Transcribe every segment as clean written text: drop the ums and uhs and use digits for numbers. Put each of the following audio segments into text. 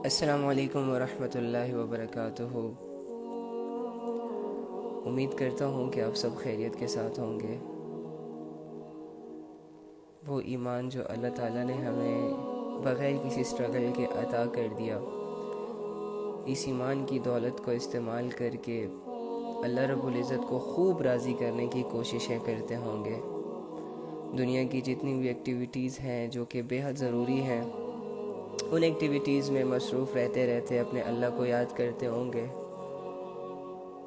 السلام علیکم ورحمۃ اللہ وبرکاتہ۔ امید کرتا ہوں کہ آپ سب خیریت کے ساتھ ہوں گے۔ وہ ایمان جو اللہ تعالیٰ نے ہمیں بغیر کسی اسٹرگل کے عطا کر دیا، اس ایمان کی دولت کو استعمال کر کے اللہ رب العزت کو خوب راضی کرنے کی کوششیں کرتے ہوں گے۔ دنیا کی جتنی بھی ایکٹیویٹیز ہیں جو کہ بے حد ضروری ہیں، ان ایکٹیویٹیز میں مصروف رہتے رہتے اپنے اللہ کو یاد کرتے ہوں گے۔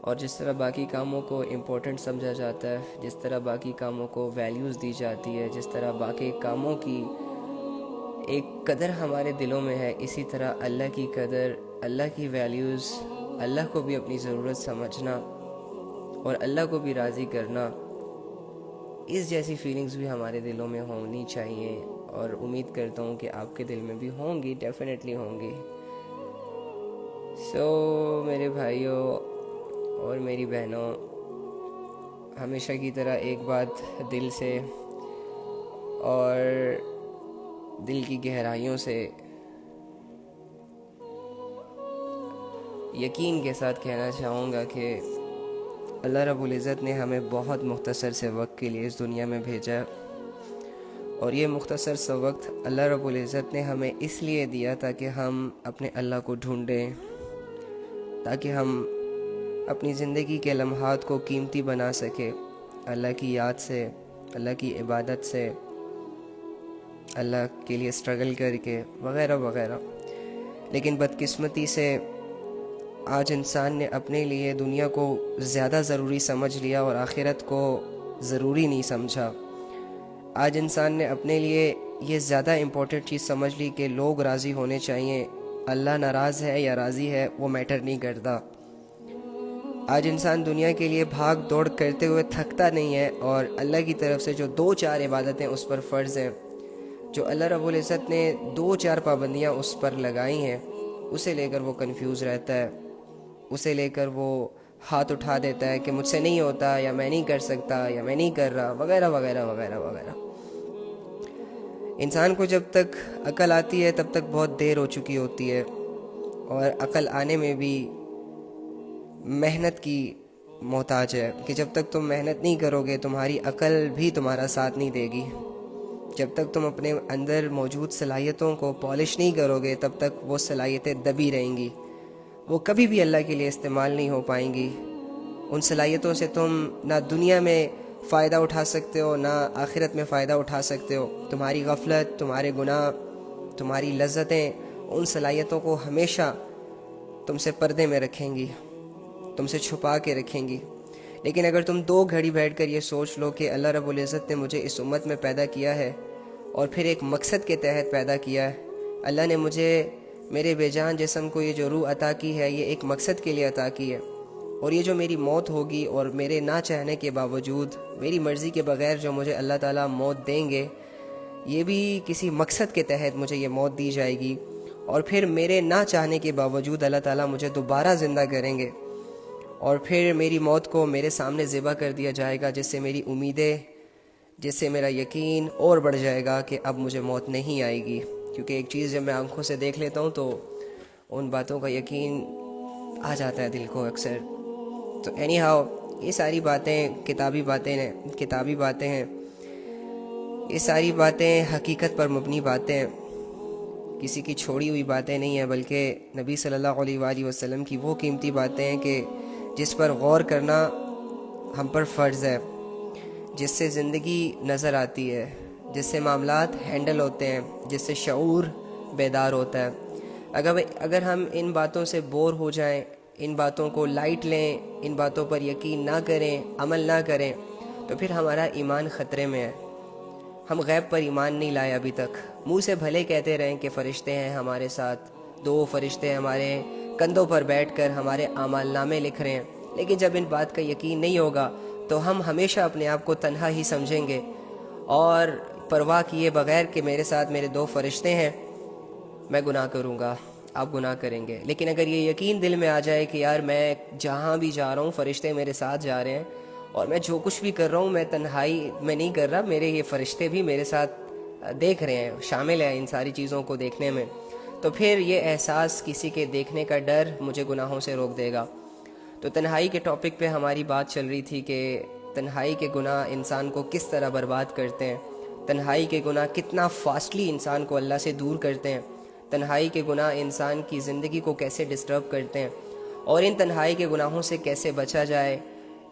اور جس طرح باقی کاموں کو امپورٹنٹ سمجھا جاتا ہے، جس طرح باقی کاموں کو ویلیوز دی جاتی ہے، جس طرح باقی کاموں کی ایک قدر ہمارے دلوں میں ہے، اسی طرح اللہ کی قدر، اللہ کی ویلیوز، اللہ کو بھی اپنی ضرورت سمجھنا اور اللہ کو بھی راضی کرنا، اس جیسی فیلنگز بھی ہمارے دلوں میں ہونی چاہیے، اور امید کرتا ہوں کہ آپ کے دل میں بھی ہوں گی، ڈیفینیٹلی ہوں گی۔ میرے بھائیوں اور میری بہنوں، ہمیشہ کی طرح ایک بات دل سے اور دل کی گہرائیوں سے یقین کے ساتھ کہنا چاہوں گا کہ اللہ رب العزت نے ہمیں بہت مختصر سے وقت کے لیے اس دنیا میں بھیجا، اور یہ مختصر سا وقت اللہ رب العزت نے ہمیں اس لیے دیا تاکہ ہم اپنے اللہ کو ڈھونڈیں، تاکہ ہم اپنی زندگی کے لمحات کو قیمتی بنا سکے، اللہ کی یاد سے، اللہ کی عبادت سے، اللہ کے لیے اسٹرگل کر کے وغیرہ وغیرہ۔ لیکن بدقسمتی سے آج انسان نے اپنے لیے دنیا کو زیادہ ضروری سمجھ لیا اور آخرت کو ضروری نہیں سمجھا۔ آج انسان نے اپنے لیے یہ زیادہ امپورٹنٹ چیز سمجھ لی کہ لوگ راضی ہونے چاہیے، اللہ ناراض ہے یا راضی ہے وہ میٹر نہیں کرتا۔ آج انسان دنیا کے لیے بھاگ دوڑ کرتے ہوئے تھکتا نہیں ہے، اور اللہ کی طرف سے جو 2-4 عبادتیں اس پر فرض ہیں، جو اللہ رب العزت نے 2-4 پابندیاں اس پر لگائی ہیں، اسے لے کر وہ کنفیوز رہتا ہے، اسے لے کر وہ ہاتھ اٹھا دیتا ہے کہ مجھ سے نہیں ہوتا، یا میں نہیں کر سکتا، یا میں نہیں کر رہا، وغیرہ وغیرہ وغیرہ وغیرہ۔ انسان کو جب تک عقل آتی ہے تب تک بہت دیر ہو چکی ہوتی ہے، اور عقل آنے میں بھی محنت کی محتاج ہے، کہ جب تک تم محنت نہیں کرو گے تمہاری عقل بھی تمہارا ساتھ نہیں دے گی۔ جب تک تم اپنے اندر موجود صلاحیتوں کو پالش نہیں کرو گے تب تک وہ صلاحیتیں دبی رہیں گی، وہ کبھی بھی اللہ کے لیے استعمال نہیں ہو پائیں گی۔ ان صلاحیتوں سے تم نہ دنیا میں فائدہ اٹھا سکتے ہو، نہ آخرت میں فائدہ اٹھا سکتے ہو۔ تمہاری غفلت، تمہارے گناہ، تمہاری لذتیں ان صلاحیتوں کو ہمیشہ تم سے پردے میں رکھیں گی، تم سے چھپا کے رکھیں گی۔ لیکن اگر تم 2 گھڑی بیٹھ کر یہ سوچ لو کہ اللہ رب العزت نے مجھے اس امت میں پیدا کیا ہے اور پھر ایک مقصد کے تحت پیدا کیا ہے، اللہ نے مجھے میرے بے جان جسم کو یہ جو روح عطا کی ہے یہ ایک مقصد کے لیے عطا کی ہے، اور یہ جو میری موت ہوگی اور میرے نہ چاہنے کے باوجود میری مرضی کے بغیر جو مجھے اللہ تعالیٰ موت دیں گے، یہ بھی کسی مقصد کے تحت مجھے یہ موت دی جائے گی، اور پھر میرے نہ چاہنے کے باوجود اللہ تعالیٰ مجھے دوبارہ زندہ کریں گے، اور پھر میری موت کو میرے سامنے ذبح کر دیا جائے گا، جس سے میری امیدیں، جس سے میرا یقین اور بڑھ جائے گا کہ اب مجھے موت نہیں آئے گی۔ کیونکہ ایک چیز جب میں آنکھوں سے دیکھ لیتا ہوں تو ان باتوں کا یقین آ جاتا ہے دل کو اکثر۔ تو اینی ہاؤ، یہ ساری باتیں کتابی باتیں ہیں، یہ ساری باتیں حقیقت پر مبنی باتیں ہیں، کسی کی چھوڑی ہوئی باتیں نہیں ہیں، بلکہ نبی صلی اللہ علیہ وآلہ وسلم کی وہ قیمتی باتیں ہیں کہ جس پر غور کرنا ہم پر فرض ہے، جس سے زندگی نظر آتی ہے، جس سے معاملات ہینڈل ہوتے ہیں، جس سے شعور بیدار ہوتا ہے۔ اگر ہم ان باتوں سے بور ہو جائیں، ان باتوں کو لائٹ لیں، ان باتوں پر یقین نہ کریں، عمل نہ کریں، تو پھر ہمارا ایمان خطرے میں ہے۔ ہم غیب پر ایمان نہیں لائے ابھی تک، منہ سے بھلے کہتے رہیں کہ فرشتے ہیں ہمارے ساتھ، 2 فرشتے ہمارے کندھوں پر بیٹھ کر ہمارے اعمال نامے لکھ رہے ہیں، لیکن جب ان بات کا یقین نہیں ہوگا تو ہم ہمیشہ اپنے آپ کو تنہا ہی سمجھیں گے، اور پرواہ کیے بغیر کہ میرے ساتھ میرے 2 فرشتے ہیں، میں گناہ کروں گا، آپ گناہ کریں گے۔ لیکن اگر یہ یقین دل میں آ جائے کہ یار میں جہاں بھی جا رہا ہوں فرشتے میرے ساتھ جا رہے ہیں، اور میں جو کچھ بھی کر رہا ہوں میں تنہائی میں نہیں کر رہا، میرے یہ فرشتے بھی میرے ساتھ دیکھ رہے ہیں، شامل ہیں ان ساری چیزوں کو دیکھنے میں، تو پھر یہ احساس کسی کے دیکھنے کا ڈر مجھے گناہوں سے روک دے گا۔ تو تنہائی کے ٹاپک پہ ہماری بات چل رہی تھی کہ تنہائی کے گناہ انسان کو کس طرح برباد کرتے ہیں، تنہائی کے گناہ کتنا فاسٹلی انسان کو اللہ سے دور کرتے ہیں، تنہائی کے گناہ انسان کی زندگی کو کیسے ڈسٹرب کرتے ہیں، اور ان تنہائی کے گناہوں سے کیسے بچا جائے،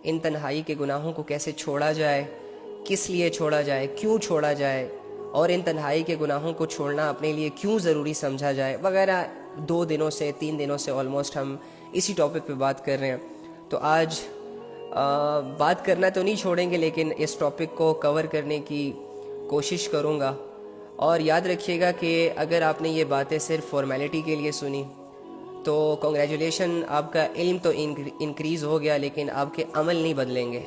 ان تنہائی کے گناہوں کو کیسے چھوڑا جائے، کس لیے چھوڑا جائے، کیوں چھوڑا جائے، اور ان تنہائی کے گناہوں کو چھوڑنا اپنے لیے کیوں ضروری سمجھا جائے وغیرہ 3 دنوں سے آلموسٹ ہم اسی ٹاپک پہ بات کر رہے ہیں۔ تو آج بات کرنا تو نہیں چھوڑیں گے، لیکن اس ٹاپک کو کور کرنے کی کوشش کروں گا۔ اور یاد رکھیے گا کہ اگر آپ نے یہ باتیں صرف فارمیلٹی کے لیے سنی تو کنگریچولیشن، آپ کا علم تو انکریز ہو گیا، لیکن آپ کے عمل نہیں بدلیں گے۔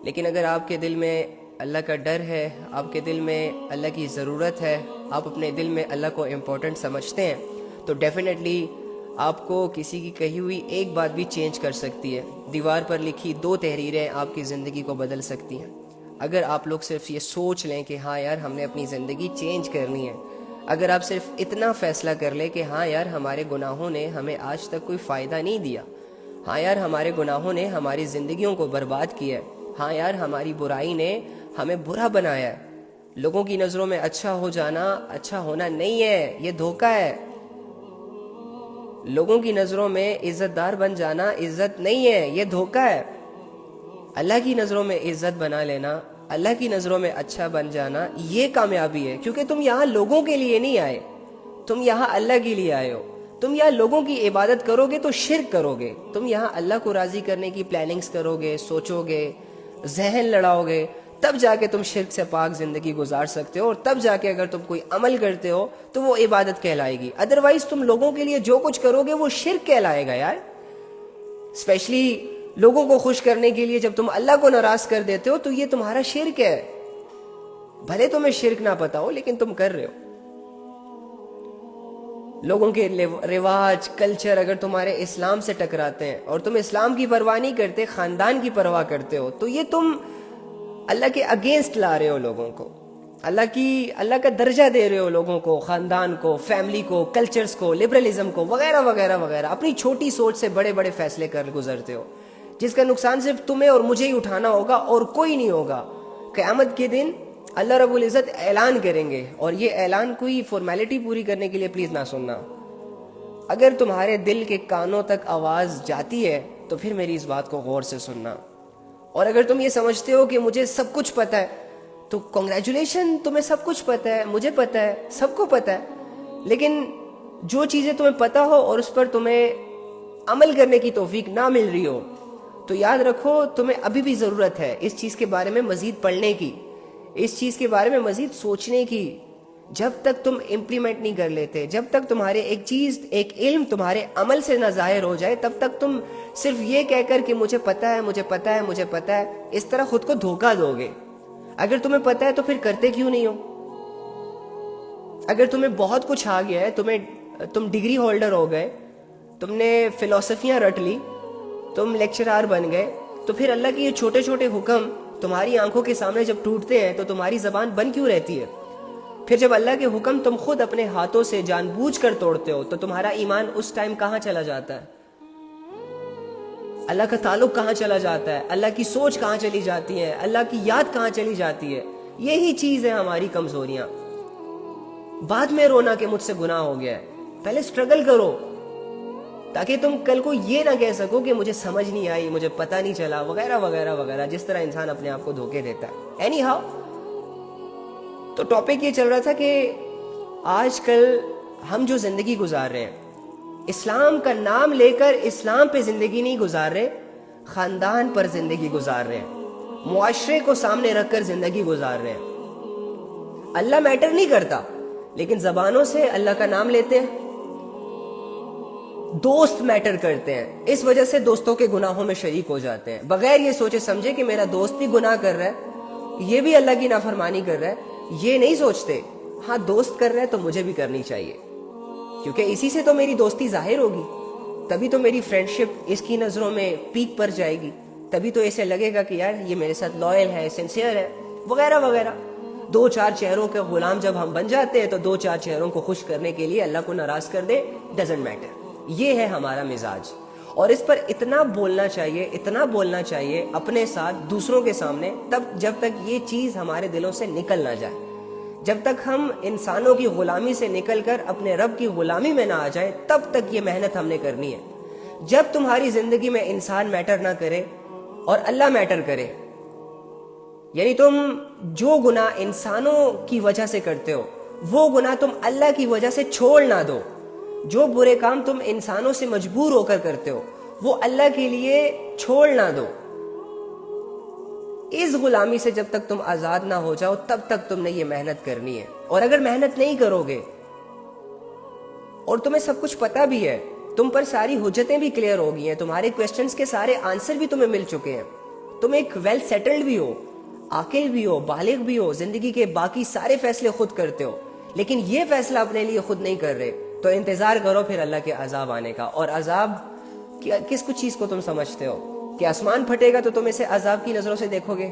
لیکن اگر آپ کے دل میں اللہ کا ڈر ہے، آپ کے دل میں اللہ کی ضرورت ہے، آپ اپنے دل میں اللہ کو امپورٹنٹ سمجھتے ہیں، تو ڈیفینیٹلی آپ کو کسی کی کہی ہوئی ایک بات بھی چینج کر سکتی ہے۔ دیوار پر لکھی 2 تحریریں آپ کی زندگی کو بدل سکتی ہیں۔ اگر آپ لوگ صرف یہ سوچ لیں کہ ہاں یار ہم نے اپنی زندگی چینج کرنی ہے، اگر آپ صرف اتنا فیصلہ کر لیں کہ ہاں یار ہمارے گناہوں نے ہمیں آج تک کوئی فائدہ نہیں دیا، ہاں یار ہمارے گناہوں نے ہماری زندگیوں کو برباد کیا ہے، ہاں یار ہماری برائی نے ہمیں برا بنایا ہے۔ لوگوں کی نظروں میں اچھا ہو جانا اچھا ہونا نہیں ہے، یہ دھوکہ ہے۔ لوگوں کی نظروں میں عزت دار بن جانا عزت نہیں ہے، یہ دھوکہ ہے۔ اللہ کی نظروں میں عزت بنا لینا، اللہ کی نظروں میں اچھا بن جانا، یہ کامیابی ہے، کیونکہ تم یہاں لوگوں کے لیے نہیں آئے، تم یہاں اللہ کے لیے آئے ہو۔ تم یہاں لوگوں کی عبادت کرو گے تو شرک کرو گے، تم یہاں اللہ کو راضی کرنے کی پلاننگز کرو گے، سوچو گے، ذہن لڑاؤ گے، تب جا کے تم شرک سے پاک زندگی گزار سکتے ہو، اور تب جا کے اگر تم کوئی عمل کرتے ہو تو وہ عبادت کہلائے گی۔ ادروائز تم لوگوں کے لیے جو کچھ کرو گے وہ شرک کہلائے گا یار۔ اسپیشلی لوگوں کو خوش کرنے کے لیے جب تم اللہ کو ناراض کر دیتے ہو تو یہ تمہارا شرک ہے۔ بھلے تمہیں شرک نہ پتا ہو لیکن تم کر رہے ہو۔ لوگوں کے رواج، کلچر اگر تمہارے اسلام سے ٹکراتے ہیں اور تم اسلام کی پرواہ نہیں کرتے، خاندان کی پرواہ کرتے ہو، تو یہ تم اللہ کے اگینسٹ لا رہے ہو لوگوں کو، اللہ کا درجہ دے رہے ہو لوگوں کو، خاندان کو، فیملی کو، کلچرز کو، لبرلزم کو، وغیرہ وغیرہ وغیرہ۔ اپنی چھوٹی سوچ سے بڑے بڑے فیصلے کر گزرتے ہو، جس کا نقصان صرف تمہیں اور مجھے ہی اٹھانا ہوگا اور کوئی نہیں ہوگا۔ قیامت کے دن اللہ رب العزت اعلان کریں گے، اور یہ اعلان کوئی فارمیلٹی پوری کرنے کے لیے پلیز نہ سننا۔ اگر تمہارے دل کے کانوں تک آواز جاتی ہے تو پھر میری اس بات کو غور سے سننا، اور اگر تم یہ سمجھتے ہو کہ مجھے سب کچھ پتہ ہے تو کنگریچولیشن، تمہیں سب کچھ پتہ ہے، مجھے پتہ ہے، سب کو پتہ ہے۔ لیکن جو چیزیں تمہیں پتہ ہو اور اس پر تمہیں عمل کرنے کی توفیق نہ مل رہی ہو، تو یاد رکھو تمہیں ابھی بھی ضرورت ہے اس چیز کے بارے میں مزید پڑھنے کی، اس چیز کے بارے میں مزید سوچنے کی۔ جب تک تم امپلیمنٹ نہیں کر لیتے، جب تک تمہارے ایک علم تمہارے عمل سے نہ ظاہر ہو جائے، تب تک تم صرف یہ کہہ کر کہ مجھے پتہ ہے، مجھے پتہ ہے، مجھے پتہ ہے، اس طرح خود کو دھوکہ دو گے۔ اگر تمہیں پتہ ہے تو پھر کرتے کیوں نہیں ہو؟ اگر تمہیں بہت کچھ آ گیا ہے، تم ڈگری ہولڈر ہو گئے، تم نے فلسفیاں رٹ لی، تم لیکچرار بن گئے، تو پھر اللہ کے یہ چھوٹے چھوٹے حکم تمہاری آنکھوں کے سامنے جب ٹوٹتے ہیں تو تمہاری زبان بند کیوں رہتی ہے؟ پھر جب اللہ کے حکم تم خود اپنے ہاتھوں سے جان بوجھ کر توڑتے ہو تو تمہارا ایمان اس ٹائم کہاں چلا جاتا ہے؟ اللہ کا تعلق کہاں چلا جاتا ہے؟ اللہ کی سوچ کہاں چلی جاتی ہے؟ اللہ کی یاد کہاں چلی جاتی ہے؟ یہی چیز ہے ہماری کمزوریاں۔ بعد میں رونا کہ مجھ سے گناہ ہو گیا ہے، پہلے سٹرگل کرو تاکہ تم کل کو یہ نہ کہہ سکو کہ مجھے سمجھ نہیں آئی، مجھے پتہ نہیں چلا، وغیرہ وغیرہ وغیرہ، جس طرح انسان اپنے آپ کو دھوکے دیتا ہے۔ اینی ہاؤ، تو ٹاپک یہ چل رہا تھا کہ آج کل ہم جو زندگی گزار رہے ہیں، اسلام کا نام لے کر اسلام پہ زندگی نہیں گزار رہے، خاندان پر زندگی گزار رہے ہیں، معاشرے کو سامنے رکھ کر زندگی گزار رہے ہیں۔ اللہ میٹر نہیں کرتا، لیکن زبانوں سے اللہ کا نام لیتے ہیں۔ دوست میٹر کرتے ہیں، اس وجہ سے دوستوں کے گناہوں میں شریک ہو جاتے ہیں، بغیر یہ سوچے سمجھے کہ میرا دوست بھی گناہ کر رہا ہے، یہ بھی اللہ کی نافرمانی کر رہا ہے، یہ نہیں سوچتے ہاں دوست کر رہا ہے تو مجھے بھی کرنی چاہیے، کیونکہ اسی سے تو میری دوستی ظاہر ہوگی، تبھی تو میری فرینڈشپ اس کی نظروں میں پیک پر جائے گی، تبھی تو ایسے لگے گا کہ یار یہ میرے ساتھ لائل ہے، سنسیئر ہے، وغیرہ وغیرہ۔ دو چار چہروں کے غلام جب ہم بن جاتے ہیں تو دو چار چہروں کو خوش کرنے کے لیے اللہ کو ناراض کر دے، ڈزنٹ میٹر. یہ ہے ہمارا مزاج. اور اس پر اتنا بولنا چاہیے اپنے ساتھ، دوسروں کے سامنے، تب جب تک یہ چیز ہمارے دلوں سے نکل نہ جائے، جب تک ہم انسانوں کی غلامی سے نکل کر اپنے رب کی غلامی میں نہ آ جائیں، تب تک یہ محنت ہم نے کرنی ہے. جب تمہاری زندگی میں انسان میٹر نہ کرے اور اللہ میٹر کرے، یعنی تم جو گناہ انسانوں کی وجہ سے کرتے ہو وہ گناہ تم اللہ کی وجہ سے چھوڑ نہ دو، جو برے کام تم انسانوں سے مجبور ہو کر کرتے ہو وہ اللہ کے لیے چھوڑ نہ دو. اس غلامی سے جب تک تم آزاد نہ ہو جاؤ تب تک تم نے یہ محنت کرنی ہے. اور اگر محنت نہیں کرو گے اور تمہیں سب کچھ پتا بھی ہے، تم پر ساری حجتیں بھی کلیئر ہو گئی ہیں، تمہارے کویسچنز کے سارے آنسر بھی تمہیں مل چکے ہیں، تم ایک ویل سیٹلڈ بھی ہو، عاقل بھی ہو، بالغ بھی ہو، زندگی کے باقی سارے فیصلے خود کرتے ہو، لیکن یہ فیصلہ اپنے لیے خود نہیں کر رہے، تو انتظار کرو پھر اللہ کے عذاب آنے کا. اور عذاب کس کچھ چیز کو تم سمجھتے ہو؟ کہ آسمان پھٹے گا تو تم اسے عذاب کی نظروں سے دیکھو گے،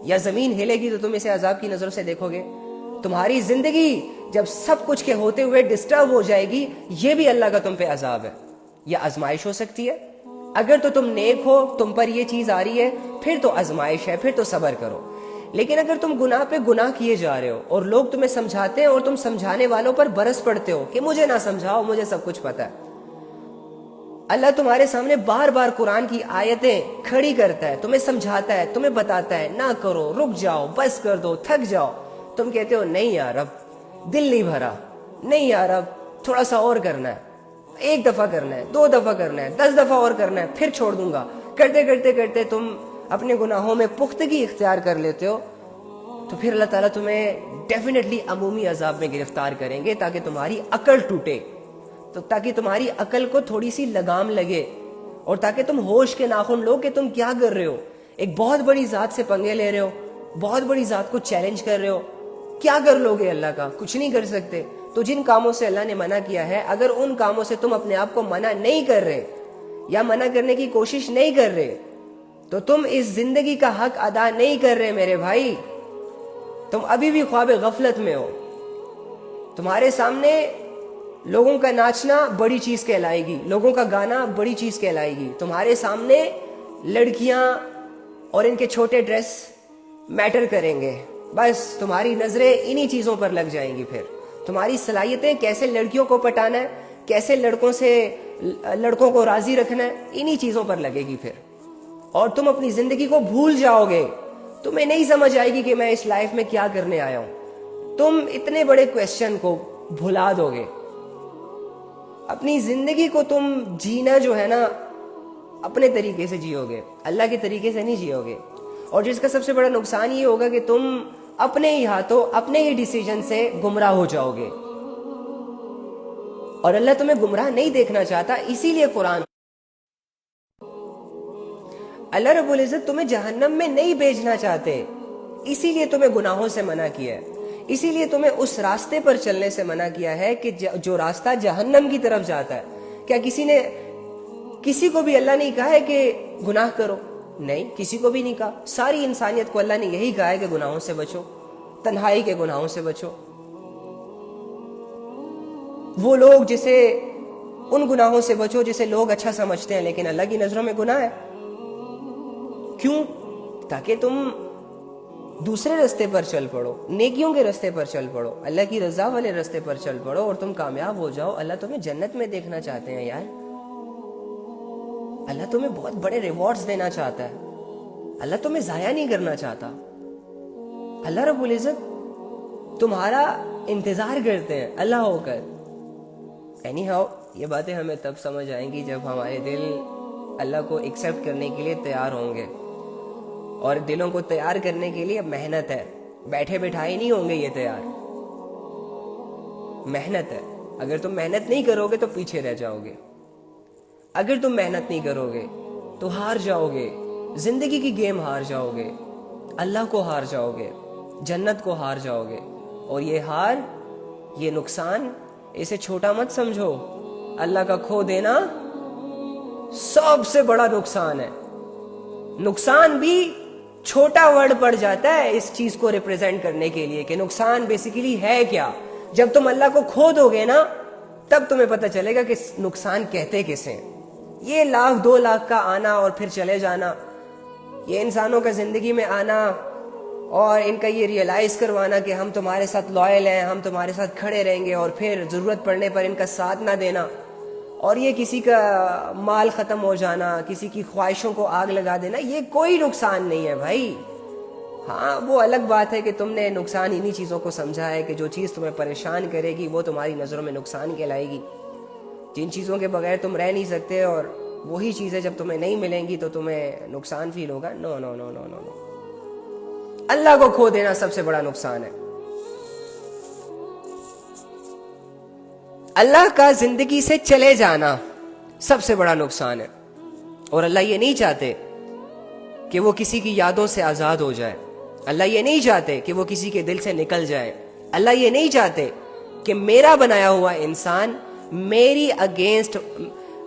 یا زمین ہلے گی تو تم اسے عذاب کی نظروں سے دیکھو گے؟ تمہاری زندگی جب سب کچھ کے ہوتے ہوئے ڈسٹرب ہو جائے گی، یہ بھی اللہ کا تم پہ عذاب ہے. یہ آزمائش ہو سکتی ہے. اگر تو تم نیک ہو، تم پر یہ چیز آ رہی ہے، پھر تو آزمائش ہے، پھر تو صبر کرو. لیکن اگر تم گناہ پہ گناہ کیے جا رہے ہو اور لوگ تمہیں سمجھاتے ہیں اور تم سمجھانے والوں پر برس پڑتے ہو کہ مجھے نہ سمجھاؤ، مجھے سب کچھ پتا ہے، اللہ تمہارے سامنے بار بار قرآن کی آیتیں کھڑی کرتا ہے، تمہیں سمجھاتا ہے، تمہیں بتاتا ہے نہ کرو، رک جاؤ، بس کر دو، تھک جاؤ. تم کہتے ہو نہیں یار اب دل نہیں بھرا، نہیں یار اب تھوڑا سا اور کرنا ہے، ایک دفعہ کرنا ہے، دو دفعہ کرنا ہے، 10 دفعہ اور کرنا ہے، پھر چھوڑ دوں گا. کرتے کرتے کرتے تم اپنے گناہوں میں پختگی اختیار کر لیتے ہو، تو پھر اللہ تعالیٰ تمہیں ڈیفینیٹلی عمومی عذاب میں گرفتار کریں گے تاکہ تمہاری عقل ٹوٹے، تو تاکہ تمہاری عقل کو تھوڑی سی لگام لگے اور تاکہ تم ہوش کے ناخن لو کہ تم کیا کر رہے ہو. ایک بہت بڑی ذات سے پنگے لے رہے ہو، بہت بڑی ذات کو چیلنج کر رہے ہو. کیا کر لو گے اللہ کا؟ کچھ نہیں کر سکتے. تو جن کاموں سے اللہ نے منع کیا ہے، اگر ان کاموں سے تم اپنے آپ کو منع نہیں کر رہے یا منع کرنے کی کوشش نہیں کر رہے، تو تم اس زندگی کا حق ادا نہیں کر رہے میرے بھائی. تم ابھی بھی خواب غفلت میں ہو. تمہارے سامنے لوگوں کا ناچنا بڑی چیز کہلائے گی، لوگوں کا گانا بڑی چیز کہلائے گی. تمہارے سامنے لڑکیاں اور ان کے چھوٹے ڈریس میٹر کریں گے. بس تمہاری نظریں انہی چیزوں پر لگ جائیں گی. پھر تمہاری صلاحیتیں کیسے لڑکیوں کو پٹانا ہے، کیسے لڑکوں کو راضی رکھنا ہے، انہی چیزوں پر لگے گی پھر. اور تم اپنی زندگی کو بھول جاؤ گے. تمہیں نہیں سمجھ آئے گی کہ میں اس لائف میں کیا کرنے آیا ہوں. تم اتنے بڑے کویسچن کو بھلا دو گے. اپنی زندگی کو تم جینا جو ہے نا اپنے طریقے سے جیو گے، اللہ کے طریقے سے نہیں جیو گے. اور جس کا سب سے بڑا نقصان یہ ہوگا کہ تم اپنے ہی ہاتھوں اپنے ہی ڈیسیجن سے گمراہ ہو جاؤ گے. اور اللہ تمہیں گمراہ نہیں دیکھنا چاہتا، اسی لیے قرآن، اللہ رب العزت تمہیں جہنم میں نہیں بھیجنا چاہتے، اسی لیے تمہیں گناہوں سے منع کیا ہے، اسی لیے تمہیں اس راستے پر چلنے سے منع کیا ہے کہ جو راستہ جہنم کی طرف جاتا ہے. کیا کسی کو بھی اللہ نے کہا ہے کہ گناہ کرو؟ نہیں، کسی کو بھی نہیں کہا. ساری انسانیت کو اللہ نے یہی کہا ہے کہ گناہوں سے بچو، تنہائی کے گناہوں سے بچو. وہ لوگ جسے ان گناہوں سے بچو جسے لوگ اچھا سمجھتے ہیں لیکن اللہ کی نظروں میں گناہ ہے. کیوں؟ تاکہ تم دوسرے رستے پر چل پڑو، نیکیوں کے رستے پر چل پڑو، اللہ کی رضا والے رستے پر چل پڑو اور تم کامیاب ہو جاؤ. اللہ تمہیں جنت میں دیکھنا چاہتے ہیں یار. اللہ تمہیں بہت بڑے ریوارڈز دینا چاہتا ہے. اللہ تمہیں ضائع نہیں کرنا چاہتا. اللہ رب العزت تمہارا انتظار کرتے ہیں اللہ ہو کر. اینی ہاؤ یہ باتیں ہمیں تب سمجھ آئیں گی جب ہمارے دل اللہ کو ایکسیپٹ کرنے کے لیے تیار ہوں گے. اور دلوں کو تیار کرنے کے لیے محنت ہے، بیٹھے بٹھائے نہیں ہوں گے یہ تیار. محنت ہے. اگر تم محنت نہیں کرو گے تو پیچھے رہ جاؤ گے. اگر تم محنت نہیں کرو گے تو ہار جاؤ گے، زندگی کی گیم ہار جاؤ گے، اللہ کو ہار جاؤ گے، جنت کو ہار جاؤ گے. اور یہ ہار، یہ نقصان، اسے چھوٹا مت سمجھو. اللہ کا کھو دینا سب سے بڑا نقصان ہے. نقصان بھی چھوٹا ورڈ پڑ جاتا ہے اس چیز کو ریپریزنٹ کرنے کے لیے کہ نقصان بیسیکلی ہے کیا. جب تم اللہ کو کھو دو گے نا تب تمہیں پتہ چلے گا کہ نقصان کہتے کسے. یہ 1,00,000 2,00,000 کا آنا اور پھر چلے جانا, یہ انسانوں کا زندگی میں آنا اور ان کا یہ ریئلائز کروانا کہ ہم تمہارے ساتھ لائل ہیں, ہم تمہارے ساتھ کھڑے رہیں گے, اور پھر ضرورت پڑنے پر ان کا ساتھ نہ دینا, اور یہ کسی کا مال ختم ہو جانا, کسی کی خواہشوں کو آگ لگا دینا, یہ کوئی نقصان نہیں ہے بھائی. ہاں وہ الگ بات ہے کہ تم نے نقصان انہی چیزوں کو سمجھا ہے کہ جو چیز تمہیں پریشان کرے گی وہ تمہاری نظروں میں نقصان کہلائے گی. جن چیزوں کے بغیر تم رہ نہیں سکتے اور وہی چیزیں جب تمہیں نہیں ملیں گی تو تمہیں نقصان فیل ہوگا. نو نو نو نو نو نو, اللہ کو کھو دینا سب سے بڑا نقصان ہے. اللہ کا زندگی سے چلے جانا سب سے بڑا نقصان ہے. اور اللہ یہ نہیں چاہتے کہ وہ کسی کی یادوں سے آزاد ہو جائے. اللہ یہ نہیں چاہتے کہ وہ کسی کے دل سے نکل جائے. اللہ یہ نہیں چاہتے کہ میرا بنایا ہوا انسان میری اگینسٹ,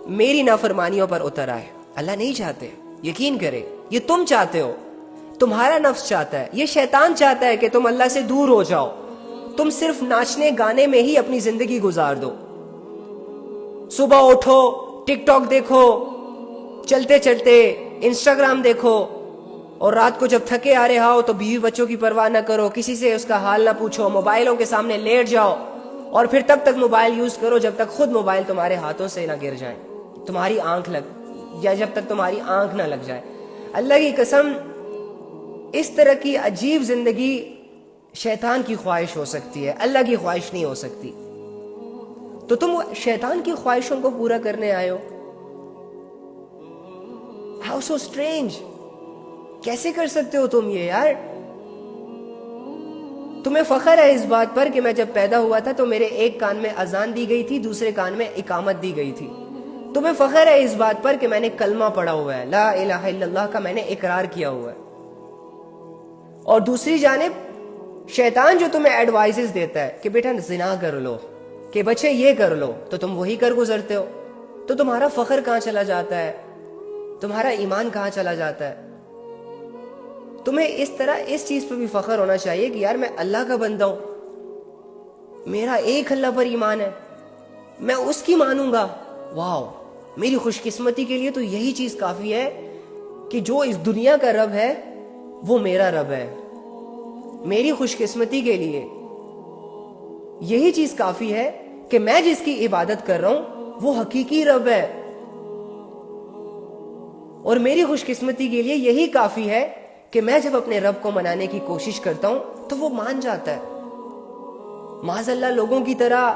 میری نافرمانیوں پر اتر آئے. اللہ نہیں چاہتے, یقین کرے. یہ تم چاہتے ہو, تمہارا نفس چاہتا ہے, یہ شیطان چاہتا ہے کہ تم اللہ سے دور ہو جاؤ. تم صرف ناچنے گانے میں ہی اپنی زندگی گزار دو. صبح اٹھو, ٹک ٹاک دیکھو, چلتے چلتے انسٹاگرام دیکھو, اور رات کو جب تھکے آ رہے ہو تو بیوی بچوں کی پرواہ نہ کرو, کسی سے اس کا حال نہ پوچھو, موبائلوں کے سامنے لیٹ جاؤ, اور پھر تب تک موبائل یوز کرو جب تک خود موبائل تمہارے ہاتھوں سے نہ گر جائیں, تمہاری آنکھ لگ یا جب تک تمہاری آنکھ نہ لگ جائے. اللہ کی قسم اس طرح کی عجیب زندگی شیطان کی خواہش ہو سکتی ہے, اللہ کی خواہش نہیں ہو سکتی. تو تم شیطان کی خواہشوں کو پورا کرنے آئے ہو. ہاؤ سو اسٹرینج, کیسے کر سکتے ہو تم یہ یار؟ تمہیں فخر ہے اس بات پر کہ میں جب پیدا ہوا تھا تو میرے ایک کان میں اذان دی گئی تھی, دوسرے کان میں اقامت دی گئی تھی. تمہیں فخر ہے اس بات پر کہ میں نے کلمہ پڑھا ہوا ہے, لا الہ الا اللہ کا میں نے اقرار کیا ہوا ہے. اور دوسری جانب شیطان جو تمہیں ایڈوائزز دیتا ہے کہ بیٹا زنا کر لو, کہ بچے یہ کر لو, تو تم وہی کر گزرتے ہو. تو تمہارا فخر کہاں چلا جاتا ہے, تمہارا ایمان کہاں چلا جاتا ہے؟ تمہیں اس طرح اس چیز پہ بھی فخر ہونا چاہیے کہ یار میں اللہ کا بندہ ہوں, میرا ایک اللہ پر ایمان ہے, میں اس کی مانوں گا. واو, میری خوش قسمتی کے لیے تو یہی چیز کافی ہے کہ جو اس دنیا کا رب ہے وہ میرا رب ہے. میری خوش قسمتی کے لیے یہی چیز کافی ہے کہ میں جس کی عبادت کر رہا ہوں وہ حقیقی رب ہے. اور میری خوش قسمتی کے لیے یہی کافی ہے کہ میں جب اپنے رب کو منانے کی کوشش کرتا ہوں تو وہ مان جاتا ہے. معاذ اللہ لوگوں کی طرح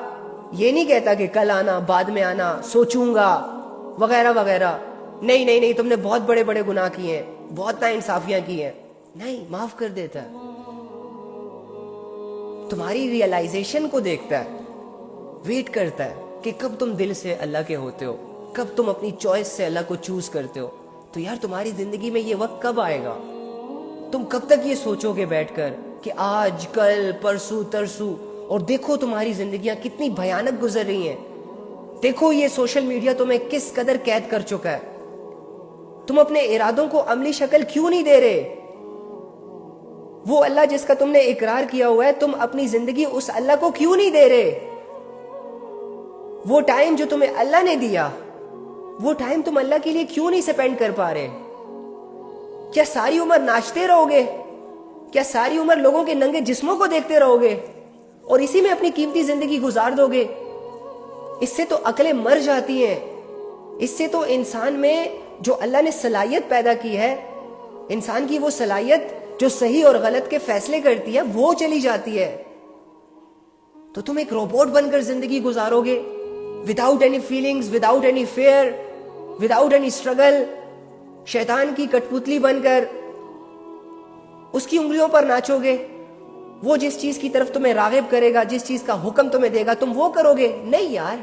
یہ نہیں کہتا کہ کل آنا, بعد میں آنا, سوچوں گا وغیرہ وغیرہ. نہیں نہیں نہیں, تم نے بہت بڑے بڑے گناہ کیے ہیں, بہت ناانصافیاں کی ہیں. نہیں, معاف کر دیتا ہے. تمہاری ریئلائزیشن کو دیکھتا ہے, ویٹ کرتا ہے کہ کب تم دل سے اللہ کے ہوتے ہو, کب تم اپنی چوائس سے اللہ کو چوز کرتے ہو. تو یار تمہاری زندگی میں یہ وقت کب آئے گا؟ تم کب تک یہ سوچو گے بیٹھ کر کہ آج کل پرسوں ترسوں؟ اور دیکھو تمہاری زندگیاں کتنی بھیانک گزر رہی ہیں. دیکھو یہ سوشل میڈیا تمہیں کس قدر قید کر چکا ہے. تم اپنے ارادوں کو عملی شکل کیوں نہیں دے رہے؟ وہ اللہ جس کا تم نے اقرار کیا ہوا ہے, تم اپنی زندگی اس اللہ کو کیوں نہیں دے رہے؟ وہ ٹائم جو تمہیں اللہ نے دیا, وہ ٹائم تم اللہ کے لیے کیوں نہیں سپینڈ کر پا رہے؟ کیا ساری عمر ناچتے رہو گے؟ کیا ساری عمر لوگوں کے ننگے جسموں کو دیکھتے رہو گے اور اسی میں اپنی قیمتی زندگی گزار دو گے؟ اس سے تو عقلیں مر جاتی ہیں. اس سے تو انسان میں جو اللہ نے صلاحیت پیدا کی ہے, انسان کی وہ صلاحیت جو صحیح اور غلط کے فیصلے کرتی ہے, وہ چلی جاتی ہے. تو تم ایک روبوٹ بن کر زندگی گزارو گے, without any feelings, without any fear, without any struggle, شیطان کی کٹپتلی بن کر اس کی انگلیوں پر ناچو گے. وہ جس چیز کی طرف تمہیں راغب کرے گا, جس چیز کا حکم تمہیں دے گا, تم وہ کرو گے. نہیں یار,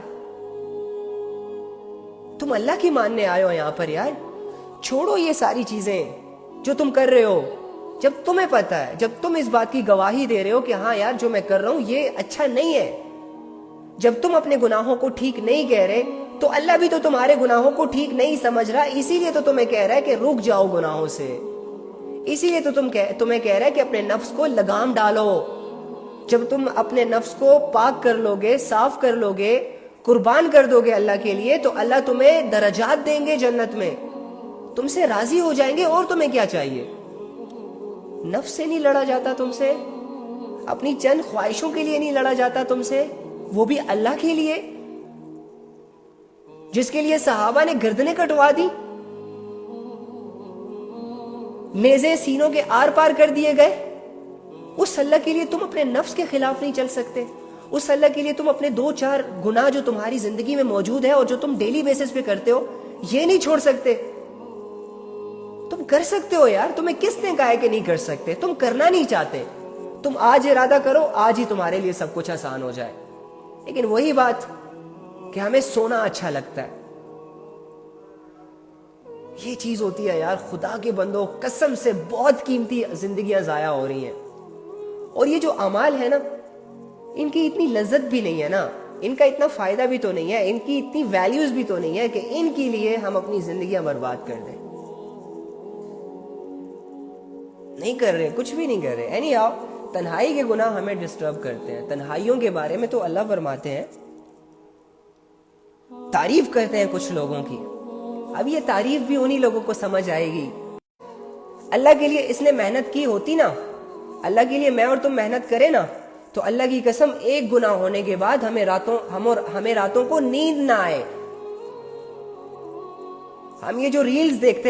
تم اللہ کی ماننے آئے ہو یہاں پر. یار چھوڑو یہ ساری چیزیں جو تم کر رہے ہو. جب تمہیں پتا ہے, جب تم اس بات کی گواہی دے رہے ہو کہ ہاں یار جو میں کر رہا ہوں یہ اچھا نہیں ہے, جب تم اپنے گناہوں کو ٹھیک نہیں کہہ رہے, تو اللہ بھی تو تمہارے گناہوں کو ٹھیک نہیں سمجھ رہا. اسی لیے تو تمہیں کہہ رہا ہے کہ رک جاؤ گناہوں سے, اسی لیے تو تمہیں کہہ رہا ہے کہ اپنے نفس کو لگام ڈالو. جب تم اپنے نفس کو پاک کر لو گے، صاف کر لو گے، قربان کر دو گے اللہ کے لیے، تو اللہ تمہیں درجات دیں گے جنت میں، تم سے راضی ہو جائیں گے. اور تمہیں کیا چاہیے؟ نفس سے نہیں لڑا جاتا تم سے، اپنی چند خواہشوں کے لیے نہیں لڑا جاتا تم سے، وہ بھی اللہ کے لیے، جس کے لیے صحابہ نے گردنیں کٹوا دی، نیزے سینوں کے آر پار کر دیے گئے. اس اللہ کے لیے تم اپنے نفس کے خلاف نہیں چل سکتے. اس اللہ کے لیے تم اپنے 2-4 گناہ جو تمہاری زندگی میں موجود ہے اور جو تم ڈیلی بیسس پہ کرتے ہو، یہ نہیں چھوڑ سکتے. تم کر سکتے ہو یار، تمہیں کس نے کہا ہے کہ نہیں کر سکتے؟ تم کرنا نہیں چاہتے. تم آج ارادہ کرو، آج ہی تمہارے لیے سب کچھ آسان ہو جائے. لیکن وہی بات کہ ہمیں سونا اچھا لگتا ہے، یہ چیز ہوتی ہے یار. خدا کے بندوں، قسم سے بہت قیمتی زندگیاں ضائع ہو رہی ہیں. اور یہ جو اعمال ہے نا، ان کی اتنی لذت بھی نہیں ہے نا، ان کا اتنا فائدہ بھی تو نہیں ہے، ان کی اتنی ویلیوز بھی تو نہیں ہے کہ ان کے لیے ہم اپنی زندگیاں برباد کر دیں. نہیں کر رہے، کچھ بھی نہیں کر رہے. اینی ہاؤ، تنہائی کے گناہ ہمیں ڈسٹرب کرتے ہیں. تنہائیوں کے بارے میں تو اللہ فرماتے ہیں، تعریف کرتے ہیں کچھ لوگوں کی. اب یہ تعریف بھی انہی لوگوں کو سمجھ آئے گی. اللہ کے لیے اس نے محنت کی ہوتی نا، اللہ کے لیے میں اور تم محنت کریں نا، تو اللہ کی قسم ایک گناہ ہونے کے بعد ہمیں راتوں کو نیند نہ آئے. ہم یہ جو ریلز دیکھتے